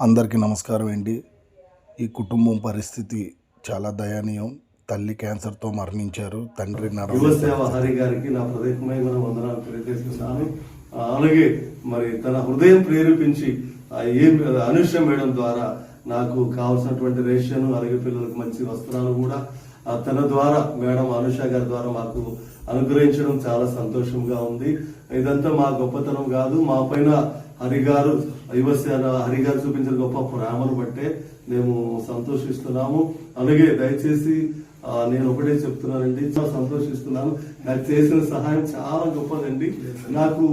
అందరికీ నమస్కారం అండి. ఈ కుటుంబం పరిస్థితి చాలా దయనీయం. తల్లి క్యాన్సర్తో మరణించారు. తండ్రి యువసేవ హరి గారికి నా ప్రత్యేకమైన వందనాలు తెలియజేస్తున్నాను. అలాగే మరి తన హృదయం ప్రేరేపించి అనుష మేడం ద్వారా నాకు కావాల్సినటువంటి రేషన్, అలాగే పిల్లలకు మంచి వస్త్రాలు కూడా తన ద్వారా మేడం అనుష గారి ద్వారా మాకు అనుగ్రహించడం చాలా సంతోషంగా ఉంది. ఇదంతా మా గొప్పతనం కాదు, మా పైన హరిగారు యువసేన హరిగారు చూపించిన గొప్ప ప్రేమను బట్టే మేము సంతోషిస్తున్నాము. అలాగే దయచేసి నేను ఒకటే చెప్తున్నానండి, చాలా సంతోషిస్తున్నాను. నాకు చేసిన సహాయం చాలా గొప్పదండి. నాకు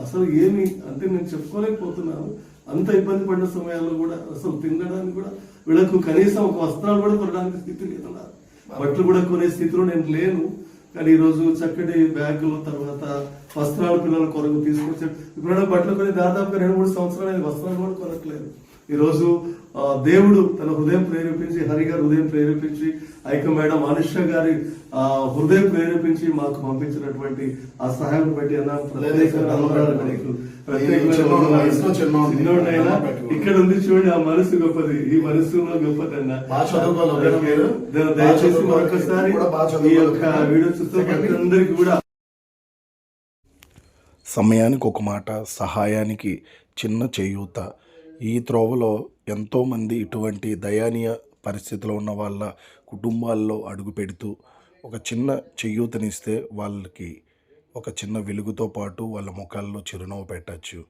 అసలు ఏమి అంటే నేను చెప్పుకోలేకపోతున్నాను. అంత ఇబ్బంది పడిన సమయాల్లో కూడా అసలు తినడానికి కూడా వీళ్ళకు కనీసం ఒక వస్త్రాలు కూడా కొనడానికి స్థితి లేదు. బట్టలు కూడా కొనే స్థితిలో నేను లేను. కానీ ఈ రోజు చక్కటి బ్యాగులు, తర్వాత వస్త్రాలు పిల్లల కొరకు తీసుకొచ్చాడు. ఇప్పుడు బట్టలు కొని దాదాపుగా 2-3 సంవత్సరాలు వస్త్రాలు కూడా కొనట్లేదు. ఈ రోజు దేవుడు తన హృదయం ప్రేరేపించి, హరి గారి హృదయం ప్రేరేపించి, ఐక మేడం అనుష గారి హృదయం ప్రేరేపించి మాకు పంపించినటువంటి ఆ సహాయం బట్టి చిన్నోడైనా ఇక్కడ ఉంది చూడండి, ఆ మనసు గొప్పది, ఈ మనసులో గొప్పది అన్న. దయచేసి మరొకసారి ఈ యొక్క వీడియో చూస్తున్న కూడా సమయానికి ఒక మాట, సహాయానికి చిన్న చేయూత. ఈ త్రోవలో ఎంతోమంది ఇటువంటి దయనీయ పరిస్థితిలో ఉన్న వాళ్ళ కుటుంబాల్లో అడుగు పెడుతూ ఒక చిన్న చేయూతనిస్తే వాళ్ళకి ఒక చిన్న వెలుగుతో పాటు వాళ్ళ ముఖాల్లో చిరునవ్వు పెట్టచ్చు.